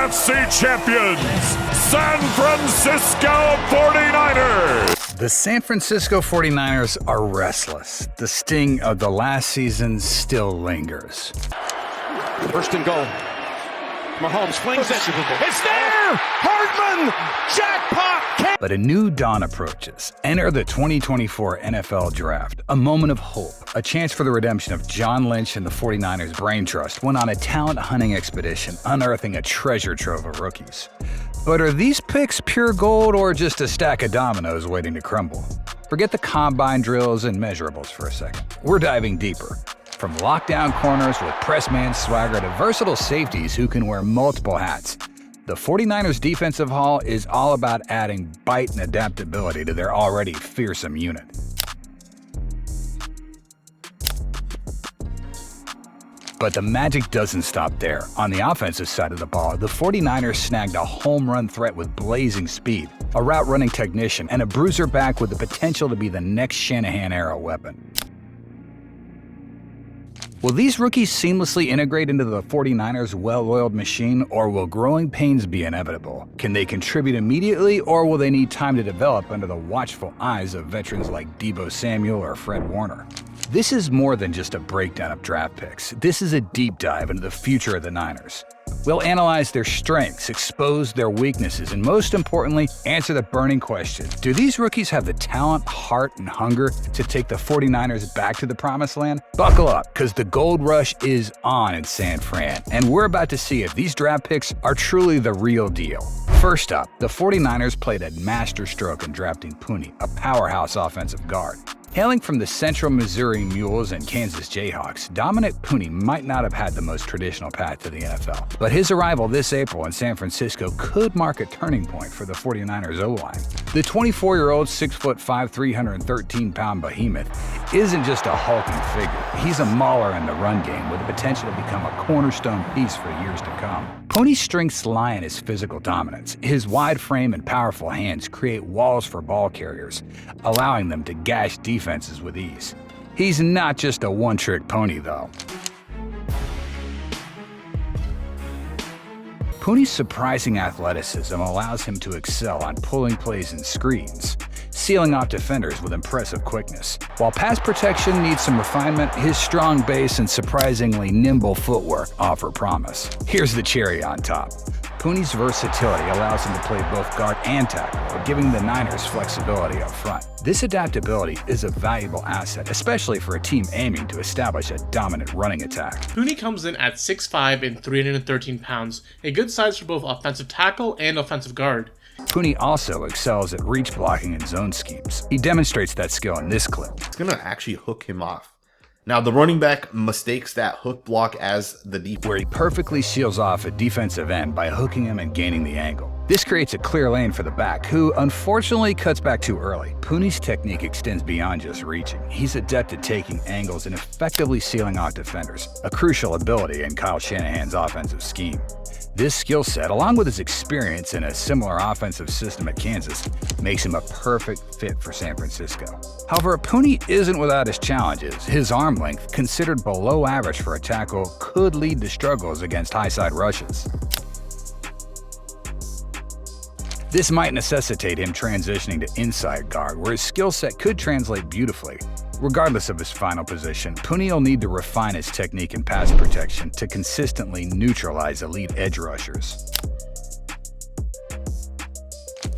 AFC champions, San Francisco 49ers. The San Francisco 49ers are restless. The sting of the last season still lingers. First and goal. Mahomes flings it. It's there! Hardman! Jackpot! But a new dawn approaches. Enter the 2024 NFL Draft. A moment of hope. A chance for the redemption of John Lynch and the 49ers Brain Trust went on a talent hunting expedition, unearthing a treasure trove of rookies. But are these picks pure gold or just a stack of dominoes waiting to crumble? Forget the combine drills and measurables for a second. We're diving deeper. From lockdown corners with press man swagger to versatile safeties who can wear multiple hats, the 49ers defensive haul is all about adding bite and adaptability to their already fearsome unit. But the magic doesn't stop there. On the offensive side of the ball, the 49ers snagged a home run threat with blazing speed, a route running technician, and a bruiser back with the potential to be the next Shanahan-era weapon. Will these rookies seamlessly integrate into the 49ers' well-oiled machine, or will growing pains be inevitable? Can they contribute immediately, or will they need time to develop under the watchful eyes of veterans like Deebo Samuel or Fred Warner? This is more than just a breakdown of draft picks. This is a deep dive into the future of the Niners. We'll analyze their strengths, expose their weaknesses, and most importantly, answer the burning question: do these rookies have the talent, heart, and hunger to take the 49ers back to the promised land? Buckle up, because the gold rush is on in San Fran, and we're about to see if these draft picks are truly the real deal. First up, the 49ers played a masterstroke in drafting Puni, a powerhouse offensive guard. Hailing from the Central Missouri Mules and Kansas Jayhawks, Dominic Puni might not have had the most traditional path to the NFL, but his arrival this April in San Francisco could mark a turning point for the 49ers O-line. The 24-year-old 6'5", 313-pound behemoth isn't just a hulking figure. He's a mauler in the run game with the potential to become a cornerstone piece for years to come. Puni's strengths lie in his physical dominance. His wide frame and powerful hands create walls for ball carriers, allowing them to gash defenses with ease. He's not just a one-trick pony, though. Puni's surprising athleticism allows him to excel on pulling plays and screens, sealing off defenders with impressive quickness. While pass protection needs some refinement, his strong base and surprisingly nimble footwork offer promise. Here's the cherry on top. Puni's versatility allows him to play both guard and tackle, giving the Niners flexibility up front. This adaptability is a valuable asset, especially for a team aiming to establish a dominant running attack. Puni comes in at 6'5" and 313 pounds, a good size for both offensive tackle and offensive guard. Puni also excels at reach blocking and zone schemes. He demonstrates that skill in this clip. It's going to actually hook him off. Now, the running back mistakes that hook block as the deep, where he perfectly seals off a defensive end by hooking him and gaining the angle. This creates a clear lane for the back, who unfortunately cuts back too early. Puni's technique extends beyond just reaching. He's adept at taking angles and effectively sealing off defenders, a crucial ability in Kyle Shanahan's offensive scheme. This skill set, along with his experience in a similar offensive system at Kansas, makes him a perfect fit for San Francisco. However, Puni isn't without his challenges. His arm length, considered below average for a tackle, could lead to struggles against high-side rushes. This might necessitate him transitioning to inside guard, where his skill set could translate beautifully. Regardless of his final position, Puni will need to refine his technique and pass protection to consistently neutralize elite edge rushers.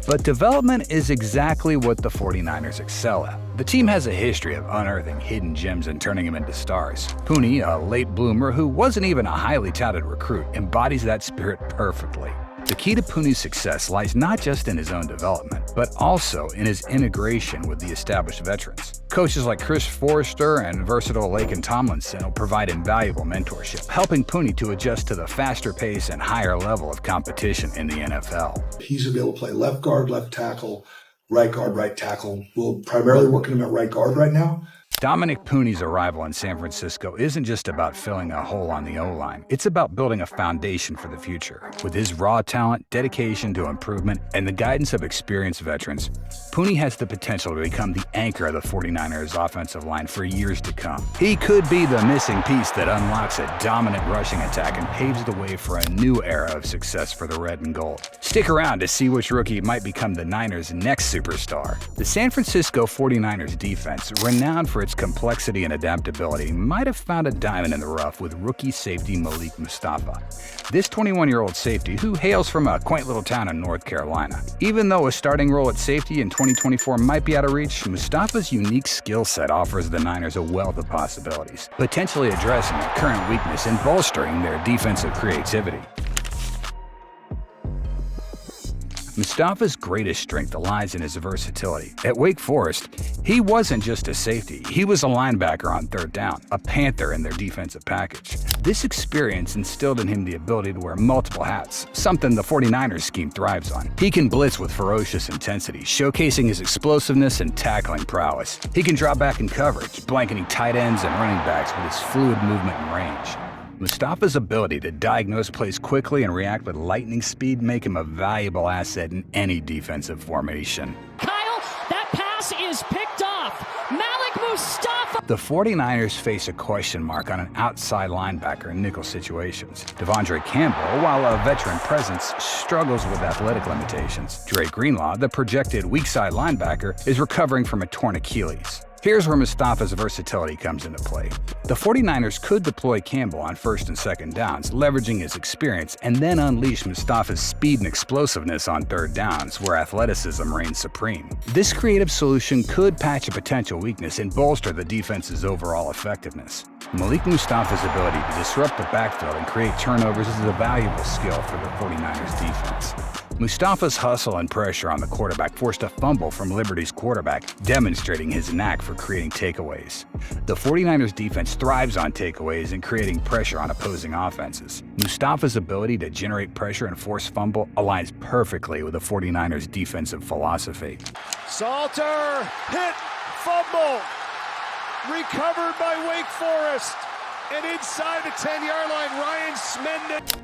But development is exactly what the 49ers excel at. The team has a history of unearthing hidden gems and turning them into stars. Puni, a late bloomer who wasn't even a highly touted recruit, embodies that spirit perfectly. The key to Puni's success lies not just in his own development, but also in his integration with the established veterans. Coaches like Chris Forrester and versatile Laken Tomlinson will provide invaluable mentorship, helping Puni to adjust to the faster pace and higher level of competition in the NFL. He's going to be able to play left guard, left tackle, right guard, right tackle. We're primarily working him at right guard right now. Dominic Pooney's arrival in San Francisco isn't just about filling a hole on the O-line. It's about building a foundation for the future. With his raw talent, dedication to improvement, and the guidance of experienced veterans, Pooney has the potential to become the anchor of the 49ers offensive line for years to come. He could be the missing piece that unlocks a dominant rushing attack and paves the way for a new era of success for the red and gold. Stick around to see which rookie might become the Niners' next superstar. The San Francisco 49ers defense, renowned for its complexity and adaptability, might have found a diamond in the rough with rookie safety Malik Mustafa. This 21-year-old safety, who hails from a quaint little town in North Carolina. Even though a starting role at safety in 2024 might be out of reach, Mustafa's unique skill set offers the Niners a wealth of possibilities, potentially addressing a current weakness and bolstering their defensive creativity. Mustafa's greatest strength lies in his versatility. At Wake Forest, he wasn't just a safety, he was a linebacker on third down, a panther in their defensive package. This experience instilled in him the ability to wear multiple hats, something the 49ers scheme thrives on. He can blitz with ferocious intensity, showcasing his explosiveness and tackling prowess. He can drop back in coverage, blanketing tight ends and running backs with his fluid movement and range. Mustafa's ability to diagnose plays quickly and react with lightning speed make him a valuable asset in any defensive formation. Kyle, that pass is picked off. Malik Mustafa. The 49ers face a question mark on an outside linebacker in nickel situations. Devondre Campbell, while a veteran presence, struggles with athletic limitations. Drake Greenlaw, the projected weak side linebacker, is recovering from a torn Achilles. Here's where Mustafa's versatility comes into play. The 49ers could deploy Campbell on first and second downs, leveraging his experience, and then unleash Mustafa's speed and explosiveness on third downs, where athleticism reigns supreme. This creative solution could patch a potential weakness and bolster the defense's overall effectiveness. Malik Mustafa's ability to disrupt the backfield and create turnovers is a valuable skill for the 49ers defense. Mustafa's hustle and pressure on the quarterback forced a fumble from Liberty's quarterback, demonstrating his knack for creating takeaways. The 49ers defense thrives on takeaways and creating pressure on opposing offenses. Mustafa's ability to generate pressure and force fumble aligns perfectly with the 49ers defensive philosophy. Salter, hit, fumble, recovered by Wake Forest, and inside the 10-yard line, Ryan Smendon.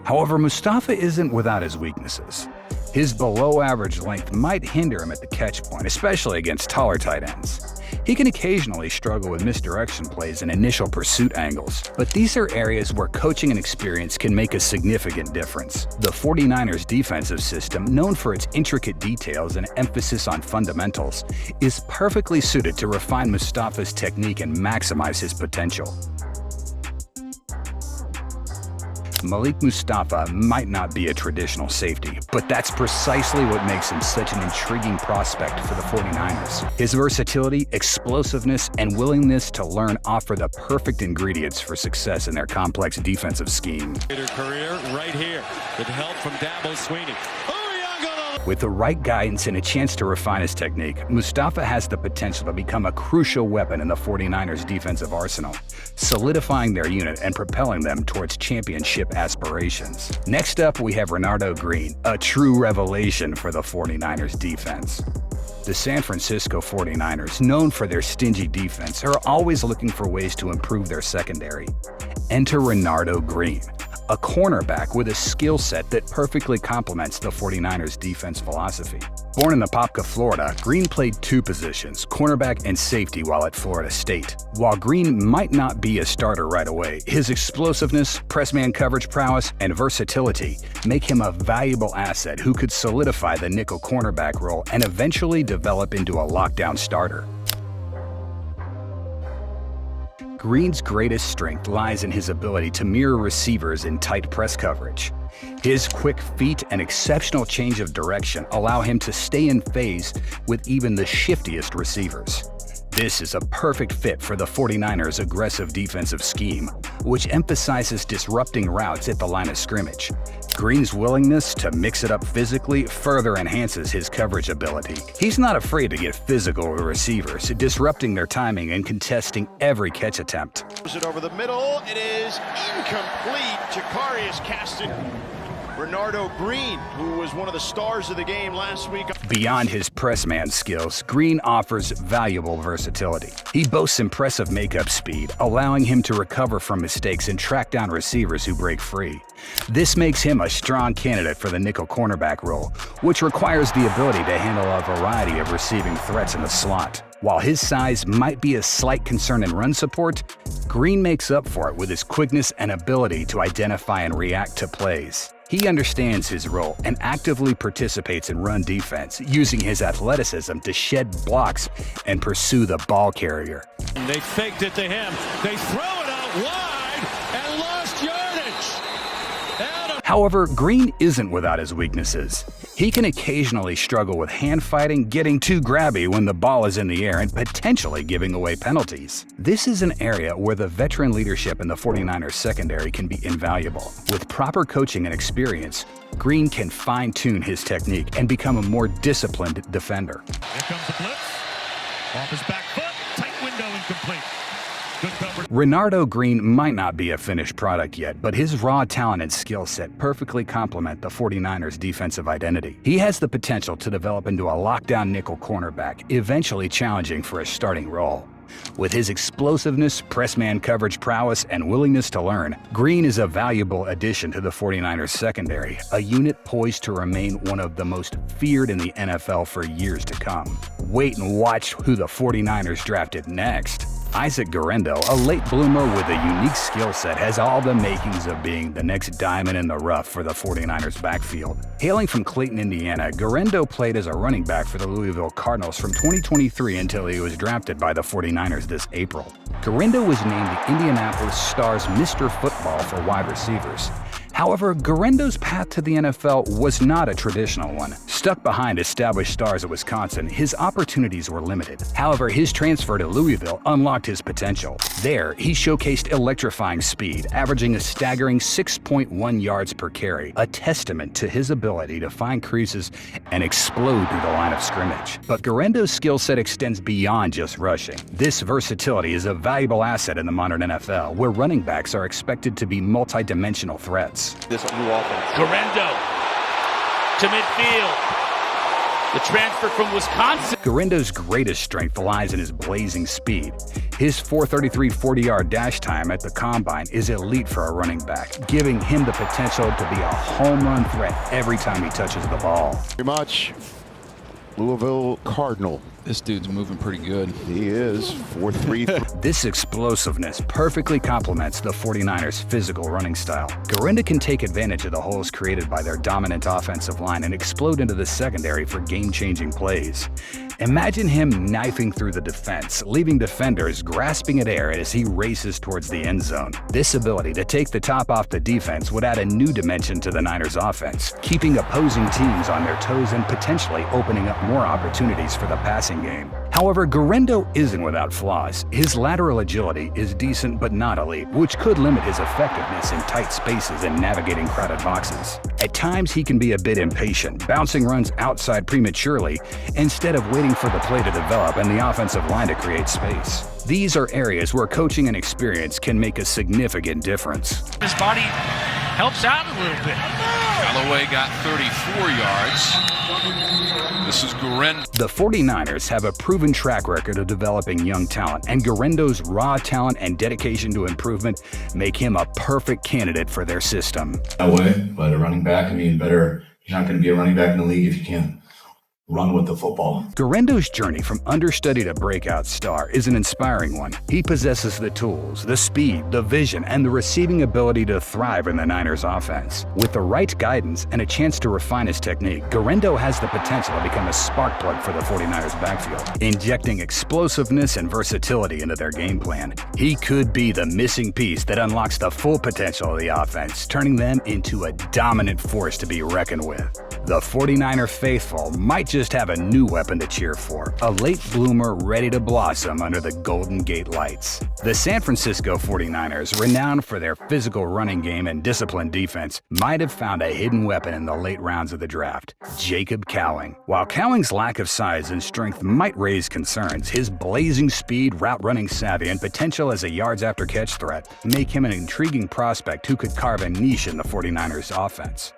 However, Mustafa isn't without his weaknesses. His below-average length might hinder him at the catch point, especially against taller tight ends. He can occasionally struggle with misdirection plays and initial pursuit angles, but these are areas where coaching and experience can make a significant difference. The 49ers defensive system, known for its intricate details and emphasis on fundamentals, is perfectly suited to refine Mustafa's technique and maximize his potential. Malik Mustafa might not be a traditional safety, but that's precisely what makes him such an intriguing prospect for the 49ers. His versatility, explosiveness, and willingness to learn offer the perfect ingredients for success in their complex defensive scheme. Career right here with help from Deebo Sweeney. With the right guidance and a chance to refine his technique, Mustafa has the potential to become a crucial weapon in the 49ers' defensive arsenal, solidifying their unit and propelling them towards championship aspirations. Next up, we have Renardo Green, a true revelation for the 49ers defense. The San Francisco 49ers, known for their stingy defense, are always looking for ways to improve their secondary. Enter Renardo Green, a cornerback with a skill set that perfectly complements the 49ers' defense philosophy. Born in Apopka, Florida, Green played two positions, cornerback and safety, while at Florida State. While Green might not be a starter right away, his explosiveness, press-man coverage prowess, and versatility make him a valuable asset who could solidify the nickel cornerback role and eventually develop into a lockdown starter. Green's greatest strength lies in his ability to mirror receivers in tight press coverage. His quick feet and exceptional change of direction allow him to stay in phase with even the shiftiest receivers. This is a perfect fit for the 49ers' aggressive defensive scheme, which emphasizes disrupting routes at the line of scrimmage. Green's willingness to mix it up physically further enhances his coverage ability. He's not afraid to get physical with receivers, disrupting their timing and contesting every catch attempt. Throws it over the middle. It is incomplete. Jakarius cast it. Renardo Green, who was one of the stars of the game last week. Beyond his pressman skills, Green offers valuable versatility. He boasts impressive makeup speed, allowing him to recover from mistakes and track down receivers who break free. This makes him a strong candidate for the nickel cornerback role, which requires the ability to handle a variety of receiving threats in the slot. While his size might be a slight concern in run support, Green makes up for it with his quickness and ability to identify and react to plays. He understands his role and actively participates in run defense, using his athleticism to shed blocks and pursue the ball carrier. They faked it to him. They throw it out wide and lost yardage. However, Green isn't without his weaknesses. He can occasionally struggle with hand fighting, getting too grabby when the ball is in the air, and potentially giving away penalties. This is an area where the veteran leadership in the 49ers secondary can be invaluable. With proper coaching and experience, Green can fine-tune his technique and become a more disciplined defender. Here comes the blitz. Off his back foot. Tight window incomplete. Good coverage. Renardo Green might not be a finished product yet, but his raw talent and skill set perfectly complement the 49ers' defensive identity. He has the potential to develop into a lockdown nickel cornerback, eventually challenging for a starting role. With his explosiveness, press-man coverage prowess, and willingness to learn, Green is a valuable addition to the 49ers secondary, a unit poised to remain one of the most feared in the NFL for years to come. Wait and watch who the 49ers drafted next. Isaac Guerendo, a late bloomer with a unique skill set, has all the makings of being the next diamond in the rough for the 49ers backfield. Hailing from Clayton, Indiana, Guerendo played as a running back for the Louisville Cardinals from 2023 until he was drafted by the 49ers this April. Guerendo was named the Indianapolis Stars Mr. Football for wide receivers. However, Guerendo's path to the NFL was not a traditional one. Stuck behind established stars at Wisconsin, his opportunities were limited. However, his transfer to Louisville unlocked his potential. There, he showcased electrifying speed, averaging a staggering 6.1 yards per carry, a testament to his ability to find creases and explode through the line of scrimmage. But Guerendo's skill set extends beyond just rushing. This versatility is a valuable asset in the modern NFL, where running backs are expected to be multi-dimensional threats. This new offense. Guerendo to midfield. The transfer from Wisconsin. Guerendo's greatest strength lies in his blazing speed. His 4.33 40-yard dash time at the combine is elite for a running back, giving him the potential to be a home run threat every time he touches the ball. Very much. Louisville Cardinal. This dude's moving pretty good. He is 4.3. This explosiveness perfectly complements the 49ers' physical running style. Guerendo can take advantage of the holes created by their dominant offensive line and explode into the secondary for game-changing plays. Imagine him knifing through the defense, leaving defenders grasping at air as he races towards the end zone. This ability to take the top off the defense would add a new dimension to the Niners' offense, keeping opposing teams on their toes and potentially opening up more opportunities for the passing game. However, Guerendo isn't without flaws. His lateral agility is decent but not elite, which could limit his effectiveness in tight spaces and navigating crowded boxes. At times, he can be a bit impatient, bouncing runs outside prematurely instead of waiting for the play to develop and the offensive line to create space. These are areas where coaching and experience can make a significant difference. His body helps out a little bit. Galloway got 34 yards. This is Guerendo. The 49ers have a proven track record of developing young talent, and Guerendo's raw talent and dedication to improvement make him a perfect candidate for their system. That way, but a running back, you're not going to be a running back in the league if you can't run with the football. Guerendo's journey from understudy to breakout star is an inspiring one. He possesses the tools, the speed, the vision, and the receiving ability to thrive in the Niners offense. With the right guidance and a chance to refine his technique, Guerendo has the potential to become a spark plug for the 49ers backfield, injecting explosiveness and versatility into their game plan. He could be the missing piece that unlocks the full potential of the offense, turning them into a dominant force to be reckoned with. The 49er faithful might just have a new weapon to cheer for, a late bloomer ready to blossom under the Golden Gate lights. The San Francisco 49ers, renowned for their physical running game and disciplined defense, might have found a hidden weapon in the late rounds of the draft, Jacob Cowing. While Cowing's lack of size and strength might raise concerns, his blazing speed, route running savvy, and potential as a yards after catch threat make him an intriguing prospect who could carve a niche in the 49ers offense.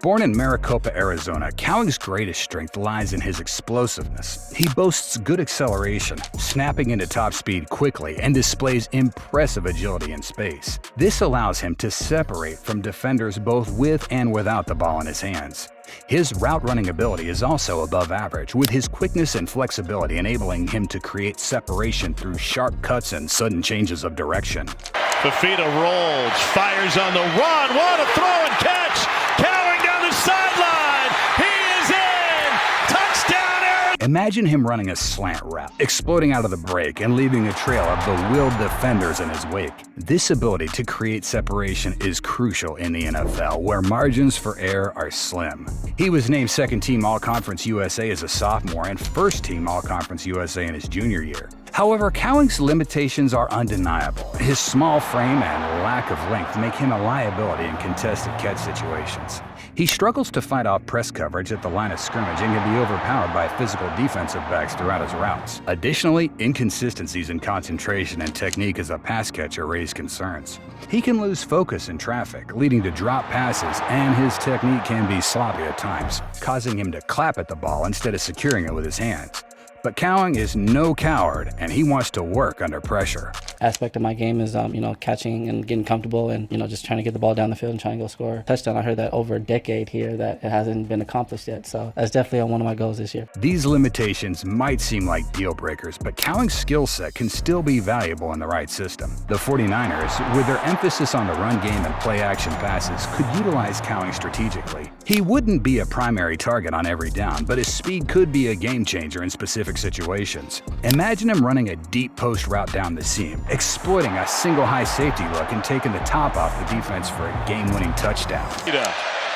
Born in Maricopa, Arizona, Cowing's greatest strength lies in his explosiveness. He boasts good acceleration, snapping into top speed quickly, and displays impressive agility in space. This allows him to separate from defenders both with and without the ball in his hands. His route running ability is also above average, with his quickness and flexibility enabling him to create separation through sharp cuts and sudden changes of direction. Fafita rolls, fires on the run. What a throw and catch! Cowing down the sideline. He is in. Touchdown, Arizona! Imagine him running a slant route, exploding out of the break and leaving a trail of bewildered defenders in his wake. This ability to create separation is crucial in the NFL, where margins for error are slim. He was named second-team All-Conference USA as a sophomore and first-team All-Conference USA in his junior year. However, Cowing's limitations are undeniable. His small frame and lack of length make him a liability in contested catch situations. He struggles to fight off press coverage at the line of scrimmage and can be overpowered by physical defensive backs throughout his routes. Additionally, inconsistencies in concentration and technique as a pass catcher raise concerns. He can lose focus in traffic, leading to drop passes, and his technique can be sloppy at times, causing him to clap at the ball instead of securing it with his hands. But Cowing is no coward, and he wants to work under pressure. Aspect of my game is, catching and getting comfortable and, just trying to get the ball down the field and trying to go score. Touchdown, I heard that over a decade here that it hasn't been accomplished yet. So that's definitely one of my goals this year. These limitations might seem like deal breakers, but Cowing's skill set can still be valuable in the right system. The 49ers, with their emphasis on the run game and play action passes, could utilize Cowing strategically. He wouldn't be a primary target on every down, but his speed could be a game changer in specific situations. Imagine him running a deep post route down the seam, exploiting a single high safety look and taking the top off the defense for a game-winning touchdown.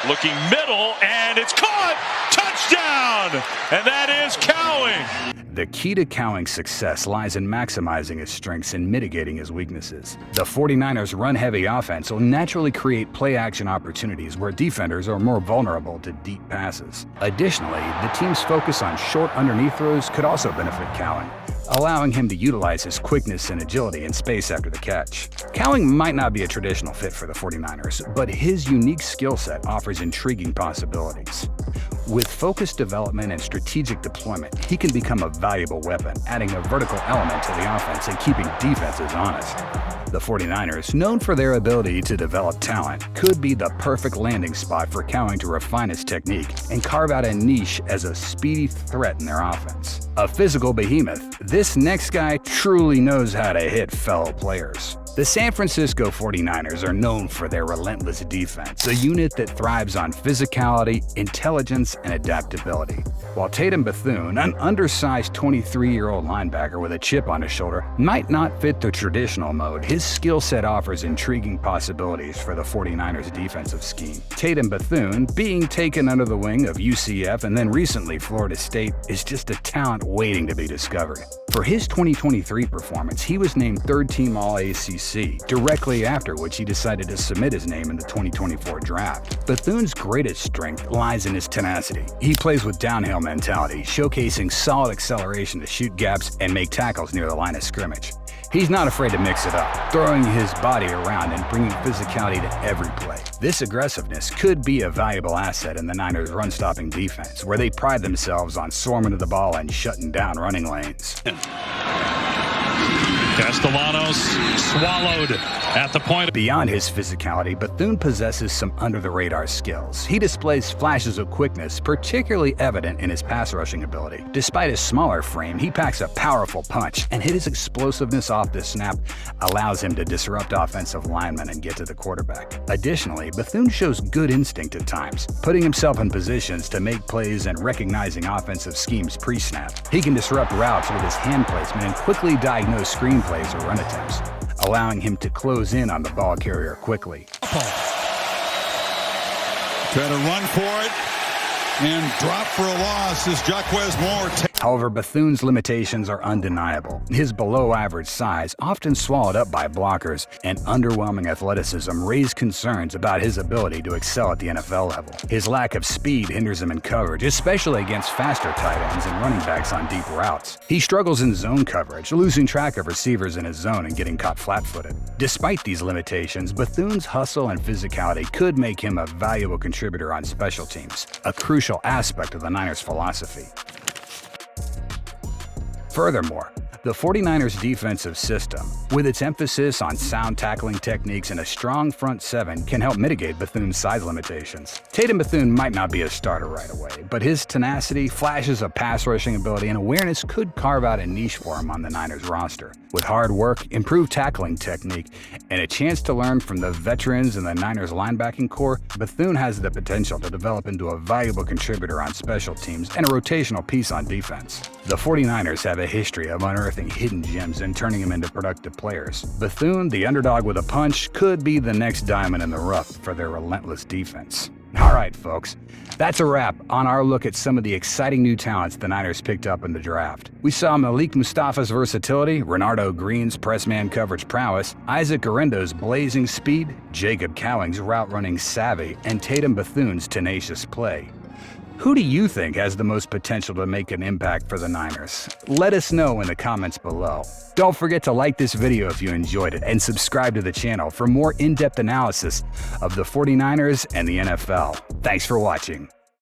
Looking middle, and it's caught! Touchdown! And that is Cowing! The key to Cowing's success lies in maximizing his strengths and mitigating his weaknesses. The 49ers' run-heavy offense will naturally create play-action opportunities where defenders are more vulnerable to deep passes. Additionally, the team's focus on short underneath throws could also benefit Cowing, allowing him to utilize his quickness and agility in space after the catch. Cowing might not be a traditional fit for the 49ers, but his unique skill set offers intriguing possibilities. With focused development and strategic deployment, he can become a valuable weapon, adding a vertical element to the offense and keeping defenses honest. The 49ers, known for their ability to develop talent, could be the perfect landing spot for Cowing to refine his technique and carve out a niche as a speedy threat in their offense. A physical behemoth, this next guy truly knows how to hit fellow players. The San Francisco 49ers are known for their relentless defense, a unit that thrives on physicality, intelligence, and adaptability. While Tatum Bethune, an undersized 23-year-old linebacker with a chip on his shoulder, might not fit the traditional mode, his skill set offers intriguing possibilities for the 49ers defensive scheme. Tatum Bethune, being taken under the wing of UCF and then recently Florida State, is just a talent waiting to be discovered. For his 2023 performance, he was named third-team All-ACC, directly after which he decided to submit his name in the 2024 draft. Bethune's greatest strength lies in his tenacity. He plays with downhill mentality, showcasing solid acceleration to shoot gaps and make tackles near the line of scrimmage. He's not afraid to mix it up, throwing his body around and bringing physicality to every play. This aggressiveness could be a valuable asset in the Niners' run-stopping defense, where they pride themselves on swarming to the ball and shutting down running lanes. Castellanos swallowed at the point. Beyond his physicality, Bethune possesses some under-the-radar skills. He displays flashes of quickness, particularly evident in his pass rushing ability. Despite his smaller frame, he packs a powerful punch, and his explosiveness off the snap allows him to disrupt offensive linemen and get to the quarterback. Additionally, Bethune shows good instinct at times, putting himself in positions to make plays and recognizing offensive schemes pre-snap. He can disrupt routes with his hand placement and quickly diagnose screen plays or run attempts, allowing him to close in on the ball carrier quickly. Try to run for it and drop for a loss as Jaquez Moore. However, Bethune's limitations are undeniable. His below-average size, often swallowed up by blockers, and underwhelming athleticism raise concerns about his ability to excel at the NFL level. His lack of speed hinders him in coverage, especially against faster tight ends and running backs on deep routes. He struggles in zone coverage, losing track of receivers in his zone and getting caught flat-footed. Despite these limitations, Bethune's hustle and physicality could make him a valuable contributor on special teams, a crucial aspect of the Niners' philosophy. Furthermore, the 49ers' defensive system, with its emphasis on sound tackling techniques and a strong front seven, can help mitigate Bethune's size limitations. Tatum Bethune might not be a starter right away, but his tenacity, flashes of pass rushing ability, and awareness could carve out a niche for him on the Niners roster. With hard work, improved tackling technique, and a chance to learn from the veterans in the Niners linebacking core, Bethune has the potential to develop into a valuable contributor on special teams and a rotational piece on defense. The 49ers have a history of unearthing hidden gems and turning them into productive players. Bethune, the underdog with a punch, could be the next diamond in the rough for their relentless defense. Alright folks, that's a wrap on our look at some of the exciting new talents the Niners picked up in the draft. We saw Malik Mustafa's versatility, Renardo Green's press-man coverage prowess, Isaac Guerendo's blazing speed, Jacob Cowing's route-running savvy, and Tatum Bethune's tenacious play. Who do you think has the most potential to make an impact for the Niners? Let us know in the comments below. Don't forget to like this video if you enjoyed it and subscribe to the channel for more in-depth analysis of the 49ers and the NFL. Thanks for watching.